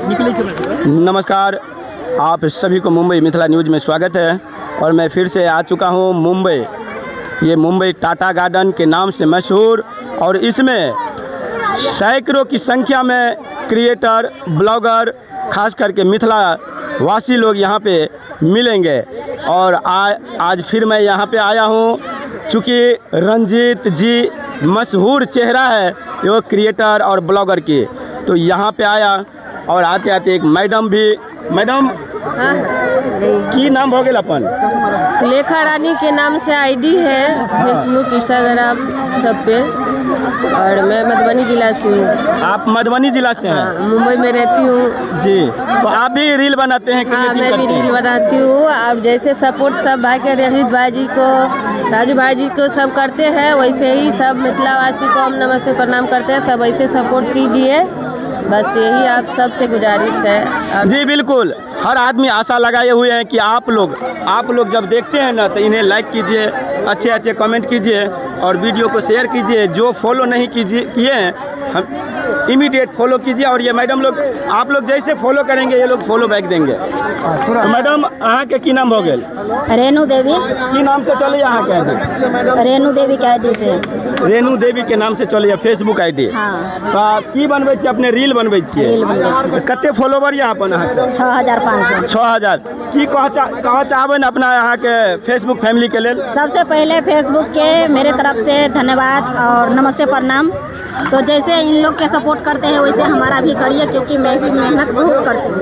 नमस्कार, आप सभी को मुंबई मिथिला न्यूज़ में स्वागत है। और मैं फिर से आ चुका हूं मुंबई। ये मुंबई टाटा गार्डन के नाम से मशहूर, और इसमें सैकड़ों की संख्या में क्रिएटर, ब्लॉगर, खास करके मिथिला वासी लोग यहाँ पे मिलेंगे। और आज फिर मैं यहाँ पे आया हूँ, चूँकि रंजीत जी मशहूर चेहरा है वो क्रिएटर और ब्लॉगर की, तो यहाँ पे आया। और आते आते एक मैडम की नाम हो गया अपन सुलेखा रानी के नाम से आईडी है फेसबुक, इंस्टाग्राम सब पे। और मैं मधुबनी जिला से हूँ। आप मधुबनी जिला से हैं? हाँ, मुंबई में रहती हूँ जी। तो आप भी रील बनाते हैं? हाँ, मैं भी रील बनाती हूँ। आप जैसे सपोर्ट सब भाई के रंजीत भाई जी को, राजू भाई जी को सब करते हैं, वैसे ही सब मिथिलावासी को हम नमस्ते प्रणाम करते हैं। सब ऐसे सपोर्ट कीजिए, बस यही आप सबसे गुजारिश है। जी बिल्कुल, हर आदमी आशा लगाए हुए हैं कि आप लोग जब देखते हैं ना, तो इन्हें लाइक कीजिए, अच्छे कमेंट कीजिए और वीडियो को शेयर कीजिए। जो फॉलो नहीं किए हैं, हम इमीडिएट फॉलो कीजिए। और ये मैडम लोग, आप लोग जैसे फॉलो करेंगे ये लोग फॉलो बैक देंगे। तो मैडम अहाँ के की नाम हो गए? रेणु देवी की नाम से चले यहाँ के? रेणु देवी के आईडी से। रेणु देवी के नाम से चले फेसबुक आईडी। हाँ। तो की बनबै छी अपने रील बनबै छियै? कते फॉलोवर ये अपन अहाँ के? 6500। 6000। की कह चाहबन अपना अहाँ के फेसबुक फैमिली के लेल? सबसे पहले फेसबुक के मेरे तरफ से धन्यवाद और नमस्ते प्रणाम। तो जैसे इन लोग के सपोर्ट करते हैं वैसे हमारा भी करिए, क्योंकि मैं भी मेहनत बहुत करती हूँ।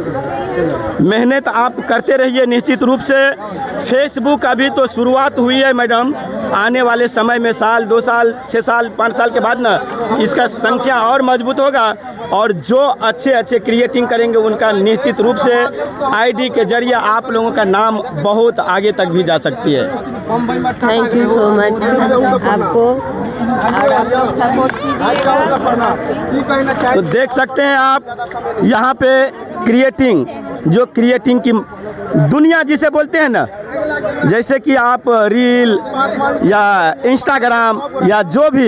मेहनत आप करते रहिए निश्चित रूप से। फेसबुक अभी तो शुरुआत हुई है मैडम, आने वाले समय में साल, 2 साल, 6 साल, 5 साल के बाद ना इसका संख्या और मजबूत होगा। और जो अच्छे क्रिएटिंग करेंगे उनका निश्चित रूप से आईडी के जरिए आप लोगों का नाम बहुत आगे तक भी जा सकती है। थैंक यू सो मच आपको, और आप लोग सपोर्ट कीजिएगा। तो देख सकते हैं आप यहाँ पे क्रिएटिंग की दुनिया जिसे बोलते हैं ना, जैसे कि आप रील या इंस्टाग्राम या जो भी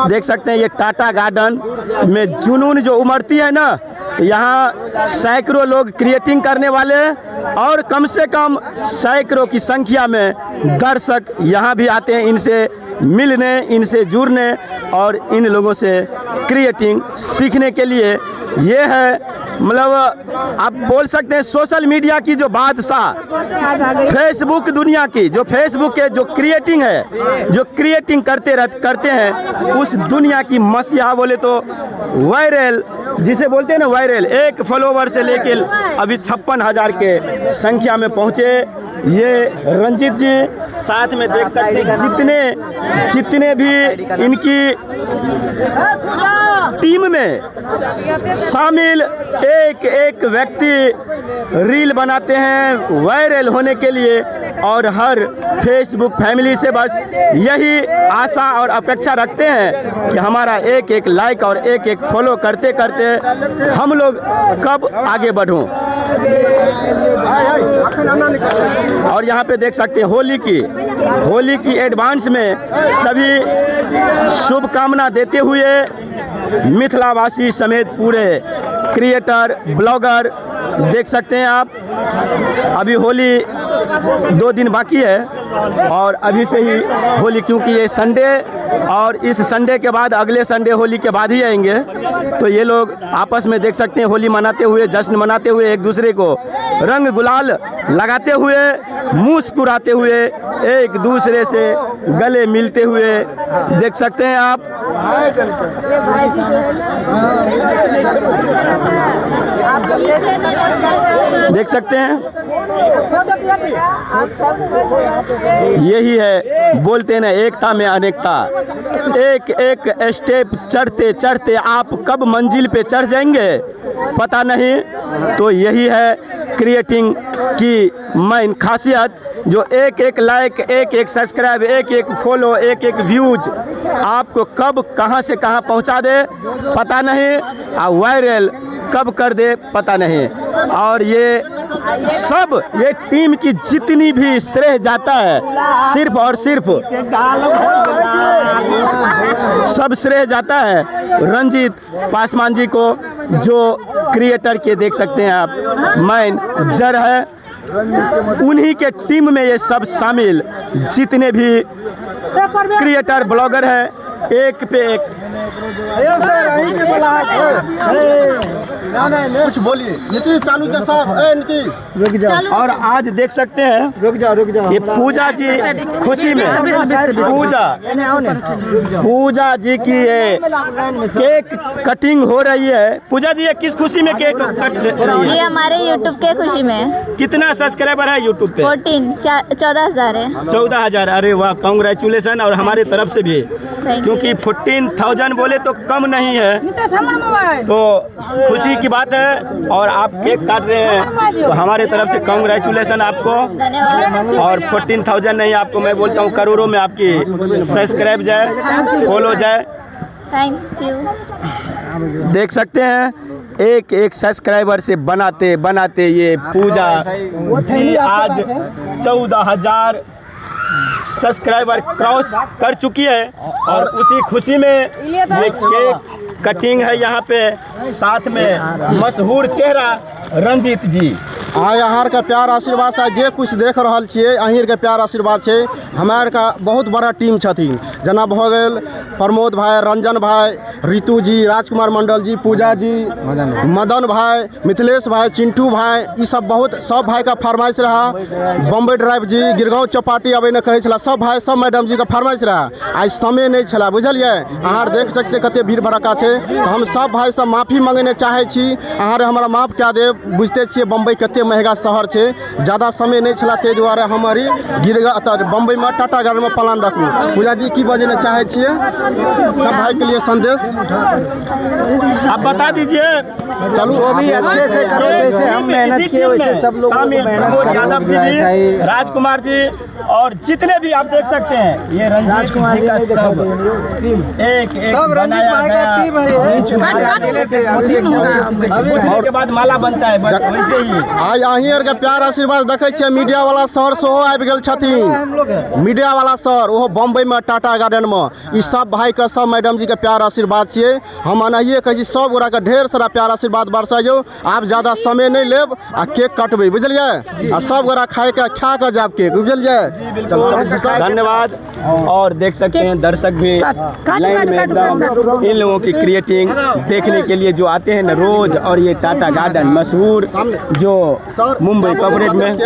देख सकते हैं, ये टाटा गार्डन में जुनून जो उमड़ती है ना, यहाँ सैकड़ों लोग क्रिएटिंग करने वाले और कम से कम सैकड़ों की संख्या में दर्शक यहाँ भी आते हैं इनसे मिलने, इनसे जुड़ने और इन लोगों से क्रिएटिंग सीखने के लिए। ये है मतलब आप बोल सकते हैं सोशल मीडिया की जो बादशाह, फेसबुक दुनिया की, जो फेसबुक के जो क्रिएटिंग है, जो क्रिएटिंग करते हैं, उस दुनिया की मसीहा बोले तो वायरल जिसे बोलते हैं ना, वायरल एक फॉलोवर से लेके अभी 56,000 के संख्या में पहुँचे ये रंजीत जी। साथ में देख सकते हैं जितने भी इनकी टीम में शामिल एक व्यक्ति रील बनाते हैं वायरल होने के लिए। और हर फेसबुक फैमिली से बस यही आशा और अपेक्षा रखते हैं कि हमारा एक लाइक और एक फॉलो करते करते हम लोग कब आगे बढ़ूं। और यहाँ पे देख सकते हैं होली की एडवांस में सभी शुभकामना देते हुए मिथिलावासी समेत पूरे क्रिएटर, ब्लॉगर देख सकते हैं आप। अभी होली 2 दिन बाकी है और अभी से ही होली, क्योंकि ये संडे और इस संडे के बाद अगले संडे होली के बाद ही आएंगे, तो ये लोग आपस में देख सकते हैं होली मनाते हुए, जश्न मनाते हुए, एक दूसरे को रंग गुलाल लगाते हुए, मुस्कुराते हुए, एक दूसरे से गले मिलते हुए देख सकते हैं आप। देख सकते हैं यही है, बोलते हैं ना एकता में अनेकता। एक स्टेप चढ़ते चढ़ते आप कब मंजिल पे चढ़ जाएंगे पता नहीं। तो यही है क्रिएटिंग की मेन खासियत, जो एक लाइक, एक सब्सक्राइब, एक फॉलो, एक व्यूज आपको कब कहां से कहां पहुंचा दे पता नहीं, और वायरल कब कर दे पता नहीं। और ये सब ये टीम की जितनी भी श्रेय जाता है सिर्फ और सिर्फ सब श्रेय जाता है रंजीत पासवान जी को, जो क्रिएटर के देख सकते हैं आप मैन जर है। उन्हीं के टीम में ये सब शामिल जितने भी क्रिएटर ब्लॉगर हैं, एक पे एक। कुछ बोलिए नीतीश चालू से साहब, नीतीश रुक जाओ। और आज देख सकते हैं रुक जाओ ये पूजा जी खुशी में पूजा जी की ये केक कटिंग हो रही है। पूजा जी ये किस खुशी में केक कट रही ये है? हमारे YouTube के खुशी में कितना सब्सक्राइबर है यूट्यूब पे? 14,000 है। 14,000। अरे वाह, कांग्रेचुलेसन। और हमारे तरफ से भी, Thank क्योंकि 14,000 बोले तो कम नहीं है, तो खुशी की बात है। और आप केक काट रहे हैं तो हमारे तरफ से कांग्रेचुलेसन आपको। धन्यवाद। और 14,000 नहीं, आपको मैं बोलता हूँ करोड़ों में आपकी सब्सक्राइब जाए, फॉलो जाए। Thank you. देख सकते हैं एक एक सब्सक्राइबर से बनाते बनाते ये पूजा जी आज 14,000 सब्सक्राइबर क्रॉस कर चुकी है। और उसी खुशी में ये केक कटिंग है यहाँ पे, साथ में मशहूर चेहरा रंजीत जी। हाँ, यहाँ का प्यार आशीर्वाद से जे कुछ देख रहा छे, अहीं के प्यार आशीर्वाद से हमार का बहुत बड़ा टीम छथिन। जना भ गेल प्रमोद भाई, रंजन भाई, रितु जी, राजकुमार मंडल जी, पूजा जी, मदन भाई, मिथिलेश भाई, चिंटू भाई, ये सब बहुत सब भाई का फरमाइश रहा। बम्बई ड्राइव जी, गिरगांव चौपाटी अबे न कहे छला, सब भाई सब मैडम जी का फरमाइश रहा। आज समय नहीं छला, बुझलिए। अहाँ देख सकते कते भीड़ भड़का छे, तो हम सब भाई सब माफी मांगने चाहे छी। अहाँ हमारा माफ क्या दे, बुझते छे बम्बई कते महंगा शहर छे, ज़्यादा समय नहीं छला, ते दुआरे हमारी बम्बई में टाटा गार्डन में प्लान रखू। पूजा जी की बजने चाहे छिए सब भाई के लिए संदेश आप बता दीजिए। चलो जो भी अच्छे से करो, जैसे हम मेहनत किए वैसे सब लोग मेहनत यादव जी भी, राजकुमार जी और जितने भी आप देख सकते हैं ये राजकुमार जी नहीं दिखाई एक एक बनाया गया के बाद माला बनता है, बस वैसे ही। आज अहीं के प्यार आशीर्वाद देखे छिए। मीडिया वाला सर सेहो आबि गेल छथिन, मीडिया वाला सर ओहो बम्बई में टाटा गार्डन में। ई सब भाई के सब मैडम जी के प्यार आशीर्वाद छिए। हम अनाहिए कहे छी सब गोरा के ढेर सारा प्यार आशीर्वाद बरसाइयो। आप ज्यादा समय नहीं लेब आ केक कटबे, बुझलिए। आ सब गोरा खाए के खा के जाब केक, बुझलिए। धन्यवाद। और देख सकते हैं दर्शक भी लाइन में एकदम इन लोगों की क्रिएटिंग देखने के लिए जो आते हैं ना रोज। और ये टाटा गार्डन मशहूर जो मुंबई कवरेज में